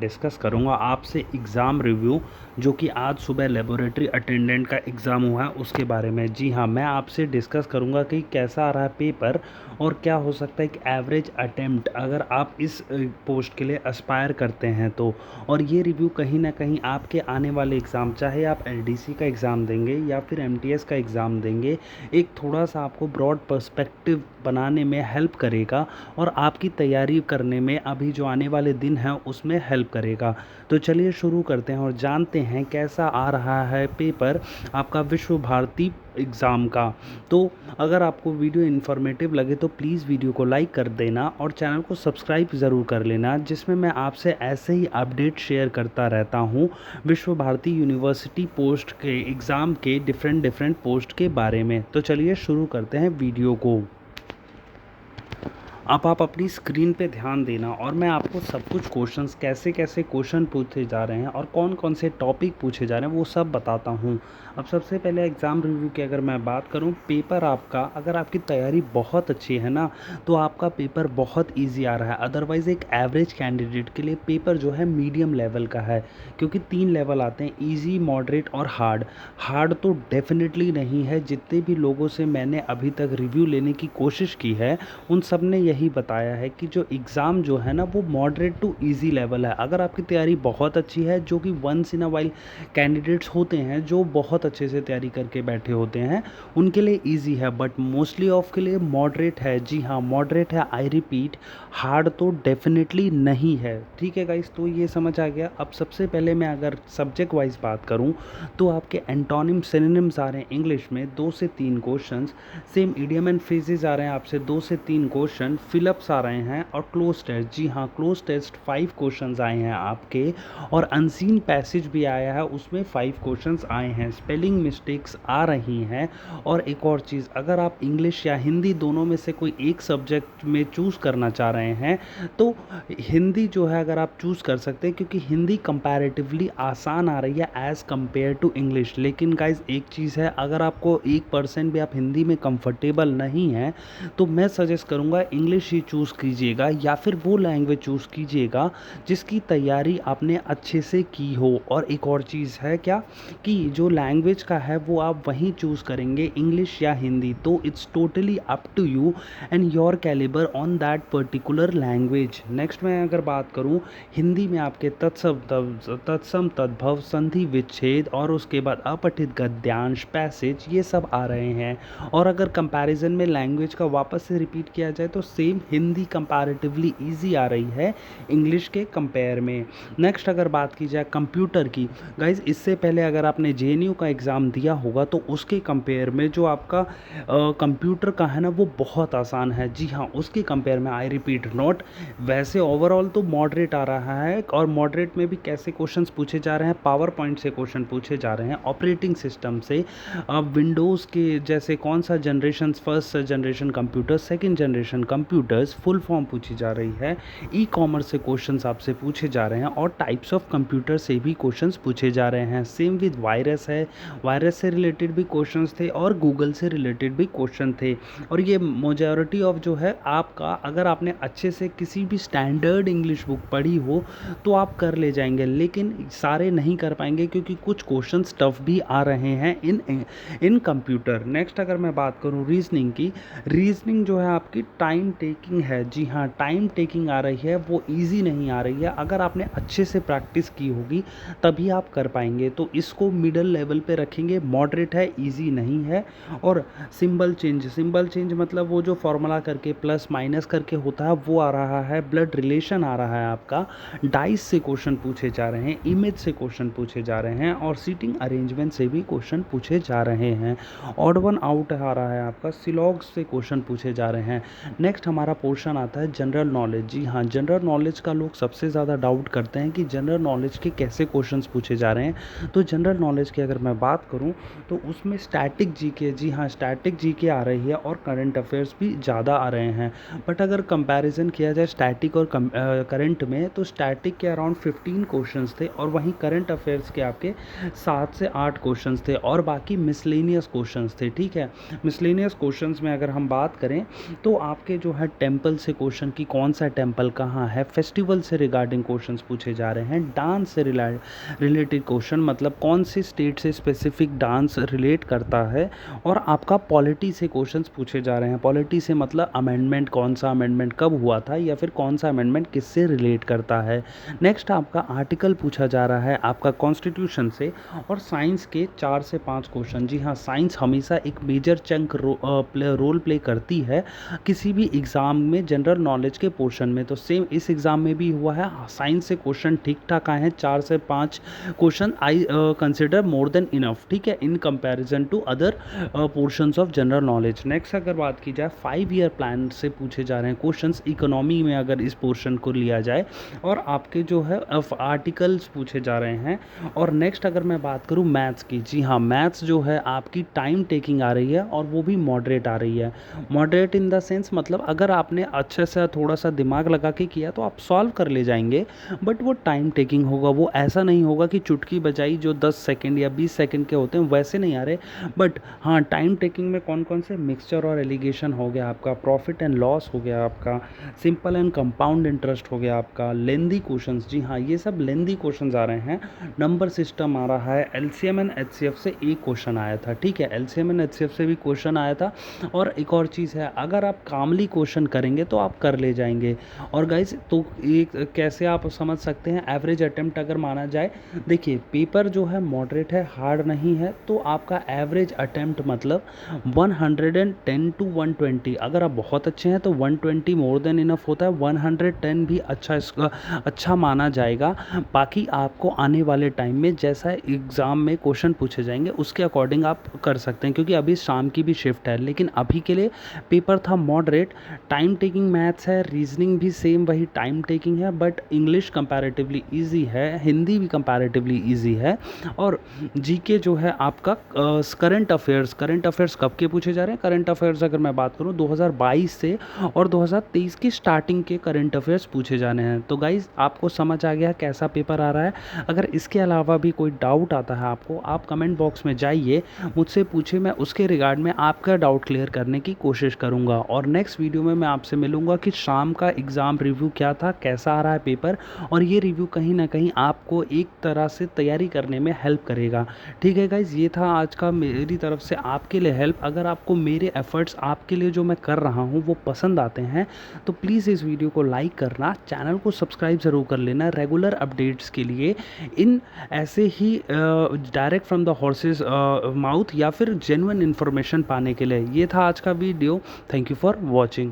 Discuss करूंगा आपसे exam review जो कि आज सुबह लेबोरेटरी अटेंडेंट का एग्ज़ाम हुआ है उसके बारे में। जी हाँ, मैं आपसे डिस्कस करूंगा कि कैसा आ रहा है पेपर और क्या हो सकता है एक एवरेज अटेम्प्ट अगर आप इस पोस्ट के लिए एस्पायर करते हैं तो। और ये रिव्यू कहीं ना कहीं आपके आने वाले एग्ज़ाम, चाहे आप एलडीसी का एग्ज़ाम देंगे या फिर एमटीएस का एग्ज़ाम देंगे, एक थोड़ा सा आपको ब्रॉड पर्सपेक्टिव बनाने में हेल्प करेगा और आपकी तैयारी करने में अभी जो आने वाले दिन हैं उसमें हेल्प करेगा। तो चलिए शुरू करते हैं और जानते हैं कैसा आ रहा है पेपर आपका विश्व भारती एग्ज़ाम का। तो अगर आपको वीडियो इन्फॉर्मेटिव लगे तो प्लीज़ वीडियो को लाइक कर देना और चैनल को सब्सक्राइब ज़रूर कर लेना, जिसमें मैं आपसे ऐसे ही अपडेट शेयर करता रहता हूँ विश्व भारती यूनिवर्सिटी पोस्ट के एग्ज़ाम के डिफरेंट पोस्ट के बारे में। तो चलिए शुरू करते हैं वीडियो को। अब आप अपनी स्क्रीन पे ध्यान देना और मैं आपको सब कुछ क्वेश्चंस कैसे कैसे क्वेश्चन पूछे जा रहे हैं और कौन कौन से टॉपिक पूछे जा रहे हैं वो सब बताता हूँ। अब सबसे पहले एग्ज़ाम रिव्यू की अगर मैं बात करूँ, पेपर आपका अगर आपकी तैयारी बहुत अच्छी है ना तो आपका पेपर बहुत ईजी आ रहा है। अदरवाइज़ एक एवरेज कैंडिडेट के लिए पेपर जो है मीडियम लेवल का है, क्योंकि 3 लेवल आते हैं, ईजी, मॉडरेट और हार्ड। हार्ड तो डेफिनेटली नहीं है। जितने भी लोगों से मैंने अभी तक रिव्यू लेने की कोशिश की है उन सब ने यही बताया है कि जो एग्ज़ाम जो है ना वो मॉडरेट टू इजी लेवल है। अगर आपकी तैयारी बहुत अच्छी है, जो कि once in a while candidates होते हैं जो बहुत अच्छे से तैयारी करके बैठे होते हैं, उनके लिए इजी है, बट मोस्टली ऑफ के लिए मॉडरेट है। जी हाँ, मॉडरेट है, आई रिपीट, हार्ड तो डेफिनेटली नहीं है। ठीक है गाइस, तो ये समझ आ गया। अब सबसे पहले मैं अगर सब्जेक्ट वाइज बात करूँ तो आपके एंटोनिम सिनोनिम्स आ रहे हैं इंग्लिश में 2 से 3 questions. Same idiom and phrases आ रहे हैं आपसे 2 से 3 क्वेश्चन। फिलअप्स आ रहे हैं और क्लोज टेस्ट, जी हाँ क्लोज टेस्ट 5 क्वेश्चंस आए हैं आपके, और अनसीन पैसेज भी आया है उसमें 5 क्वेश्चंस आए हैं। स्पेलिंग मिस्टेक्स आ रही हैं। और एक और चीज़, अगर आप इंग्लिश या हिंदी दोनों में से कोई एक सब्जेक्ट में चूज़ करना चाह रहे हैं तो हिंदी जो है अगर आप चूज़ कर सकते हैं, क्योंकि हिंदी कंपैरेटिवली आसान आ रही है एज़ कम्पेयर टू इंग्लिश। लेकिन गाइज एक चीज़ है, अगर आपको 1% भी आप हिंदी में कंफर्टेबल नहीं हैं तो मैं सजेस्ट करूँगा इंग्लिश ही चूज़ कीजिएगा, या फिर वो लैंग्वेज चूज़ कीजिएगा जिसकी तैयारी आपने अच्छे से की हो। और एक और चीज़ है क्या, कि जो लैंग्वेज का है वो आप वहीं चूज़ करेंगे, इंग्लिश या हिंदी, तो it's totally up to you and your calibre on that particular language. Next मैं अगर बात करूँ, हिंदी में आपके तत्सम तद्भव संधि विच्छेद और उसके बाद अपठित गद्यांश पैसेज ये सब आ रहे हैं। और अगर कंपैरिजन में लैंग्वेज का वापस से रिपीट किया जाए तो सेम हिंदी कंपैरेटिवली इजी आ रही है इंग्लिश के कंपेयर में। नेक्स्ट अगर बात की जाए कंप्यूटर की, गाइज इससे पहले अगर आपने जेएनयू का एग्ज़ाम दिया होगा तो उसके कंपेयर में जो आपका कंप्यूटर का है ना वो बहुत आसान है। जी हाँ, उसके कंपेयर में आई रिपीट नॉट। वैसे ओवरऑल तो मॉडरेट आ रहा है, और मॉडरेट में भी कैसे क्वेश्चंस पूछे जा रहे हैं, पावर पॉइंट से क्वेश्चन पूछे जा रहे हैं, ऑपरेटिंग सिस्टम से। अब विंडोज़ के जैसे कौन सा generation, first generation computer, second generation computers, full form पूछी जा रही है। ई कॉमर्स से क्वेश्चंस आपसे पूछे जा रहे हैं और टाइप्स ऑफ कंप्यूटर से भी क्वेश्चंस पूछे जा रहे हैं। सेम विद वायरस है, वायरस से रिलेटेड भी क्वेश्चंस थे और गूगल से रिलेटेड भी क्वेश्चन थे। और ये मेजॉरिटी ऑफ जो है आपका, अगर आपने अच्छे से किसी भी स्टैंडर्ड इंग्लिश बुक पढ़ी हो तो आप कर ले जाएंगे, लेकिन सारे नहीं कर पाएंगे क्योंकि कुछ क्वेश्चन टफ भी आ रहे हैं इन कंप्यूटर। नेक्स्ट अगर मैं बात करूं रीजनिंग की, रीजनिंग जो है आपकी टाइम टेकिंग है। जी हाँ, टाइम टेकिंग आ रही है, वो इजी नहीं आ रही है। अगर आपने अच्छे से प्रैक्टिस की होगी तभी आप कर पाएंगे, तो इसको मिडल लेवल पे रखेंगे। मॉडरेट है, इजी नहीं है। और सिंबल चेंज मतलब वो जो फॉर्मूला करके प्लस माइनस करके होता है वो आ रहा है। ब्लड रिलेशन आ रहा है आपका। डाइस से क्वेश्चन पूछे जा रहे हैं, इमेज से क्वेश्चन पूछे जा रहे हैं, और सीटिंग अरेंजमेंट से भी क्वेश्चन पूछे जा रहे हैं। ऑड वन आउट आ रहा है आपका, सिलॉग से क्वेश्चन पूछे जा रहे हैं। नेक्स्ट हमारा पोर्शन आता है जनरल नॉलेज। जी हाँ, जनरल नॉलेज का लोग सबसे ज़्यादा डाउट करते हैं कि जनरल नॉलेज के कैसे क्वेश्चंस पूछे जा रहे हैं। तो जनरल नॉलेज की अगर मैं बात करूं तो उसमें स्टैटिक जीके, जी हाँ स्टैटिक जीके आ रही है और करंट अफेयर्स भी ज़्यादा आ रहे हैं। बट अगर कंपैरिजन किया जाए स्टैटिक और करंट में, तो स्टैटिक के अराउंड 15 क्वेश्चंस थे और वहीं करंट अफेयर्स के आपके 7 से 8 क्वेश्चंस थे, और बाकी मिसलेनियस क्वेश्चंस थे। ठीक है, मिसलेनियस क्वेश्चंस में अगर हम बात करें तो आपके जो है टेम्पल से क्वेश्चन कि कौन सा टेम्पल कहाँ है, फेस्टिवल से रिगार्डिंग क्वेश्चंस पूछे जा रहे हैं, डांस से रिलेटेड क्वेश्चन मतलब कौन सी स्टेट से स्पेसिफिक डांस रिलेट करता है, और आपका पॉलिटी से क्वेश्चंस पूछे जा रहे हैं। पॉलिटी से मतलब अमेंडमेंट, कौन सा अमेंडमेंट कब हुआ था या फिर कौन सा अमेंडमेंट किससे रिलेट करता है। नेक्स्ट आपका आर्टिकल पूछा जा रहा है आपका कॉन्स्टिट्यूशन से, और साइंस के 4 से 5 क्वेश्चन। जी हाँ, साइंस हमेशा एक मेजर चंक रोल प्ले करती है किसी भी एग्ज़ाम में जनरल नॉलेज के पोर्शन में। तो सेम इस एग्ज़ाम में भी हुआ है, साइंस से क्वेश्चन ठीक ठाक आए हैं, 4 से 5 question I consider more than enough, ठीक है, in comparison to other portions of general knowledge. Next अगर बात की जाए 5 ईयर प्लान से पूछे जा रहे हैं क्वेश्चंस इकोनॉमी में अगर इस पोर्शन को लिया जाए, और आपके जो है आर्टिकल्स पूछे जा रहे हैं। और नेक्स्ट अगर मैं बात करूं मैथ्स की, जी हाँ, मैथ्स जो है आपकी टाइम टेकिंग आ रही है और वो भी मॉडरेट आ रही है। मॉडरेट इन द सेंस मतलब अगर आपने अच्छे से थोड़ा सा दिमाग लगा के किया तो आप सॉल्व कर ले जाएंगे, बट वो टाइम टेकिंग होगा। वो ऐसा नहीं होगा कि चुटकी बजाई जो 10 सेकंड या 20 सेकंड के होते हैं वैसे नहीं आ रहे, बट हाँ टाइम टेकिंग में कौन कौन से मिक्सचर और एलिगेशन हो गया आपका, प्रॉफिट एंड लॉस हो गया आपका, सिंपल एंड कंपाउंड इंटरेस्ट हो गया आपका, लेंदी क्वेश्चंस, जी हाँ ये सब लेंदी क्वेश्चंस आ रहे हैं। नंबर सिस्टम आ रहा है, एलसीएम एंड एचसीएफ से एक क्वेश्चन आया था, ठीक है, एलसीएम एंड एचसीएफ से भी क्वेश्चन आया था। और एक और चीज़ है, अगर आप कामली क्वेश्चन करेंगे तो आप कर ले जाएंगे। और गाइस तो एक कैसे आप समझ सकते हैं एवरेज अटेम्प्ट अगर माना जाए, देखिए पेपर जो है मॉडरेट है, हार्ड नहीं है, तो आपका एवरेज अटेम्प्ट मतलब 110 टू 120। अगर आप बहुत अच्छे हैं तो 120 मोर देन इनफ होता है, 110 भी अच्छा माना जाएगा। बाकी आपको आने वाले टाइम में जैसा एग्ज़ाम में क्वेश्चन पूछे जाएंगे उसके अकॉर्डिंग आप कर सकते हैं, क्योंकि अभी शाम की भी शिफ्ट है। लेकिन अभी के लिए पेपर था मॉडरेट, टाइम टेकिंग मैथ्स है, रीजनिंग भी सेम वही टाइम टेकिंग है, बट इंग्लिश कंपैरेटिवली इजी है, हिंदी भी कंपैरेटिवली इजी है। और जीके जो है आपका करंट अफेयर्स कब के पूछे जा रहे हैं, करंट अफेयर्स अगर मैं बात करूं 2022 से और 2023 की स्टार्टिंग के करंट अफेयर्स पूछे जाने हैं। तो गाइज आपको समझ आ गया कैसा पेपर आ रहा है। अगर इसके अलावा भी कोई डाउट आता है आपको, आप कमेंट बॉक्स में जाइए, मुझसे पूछिए, मैं उसके रिगार्ड में आपका डाउट क्लियर करने की कोशिश करूंगा। और नेक्स्ट वीडियो में मैं आपसे मिलूंगा कि शाम का एग्ज़ाम रिव्यू क्या था, कैसा आ रहा है पेपर, और ये रिव्यू कहीं ना कहीं आपको एक तरह से तैयारी करने में हेल्प करेगा। ठीक है गाइज, ये था आज का मेरी तरफ से आपके लिए हेल्प। अगर आपको मेरे एफर्ट्स आपके लिए जो मैं कर रहा हूँ वो पसंद आते हैं तो प्लीज़ इस वीडियो को लाइक करना, चैनल को सब्सक्राइब ज़रूर कर लेना रेगुलर अपडेट्स के लिए, इन ऐसे ही direct from the horse's mouth या फिर जेन्युइन इन्फॉर्मेशन पाने के लिए। ये था आज का video. Thank you for watching.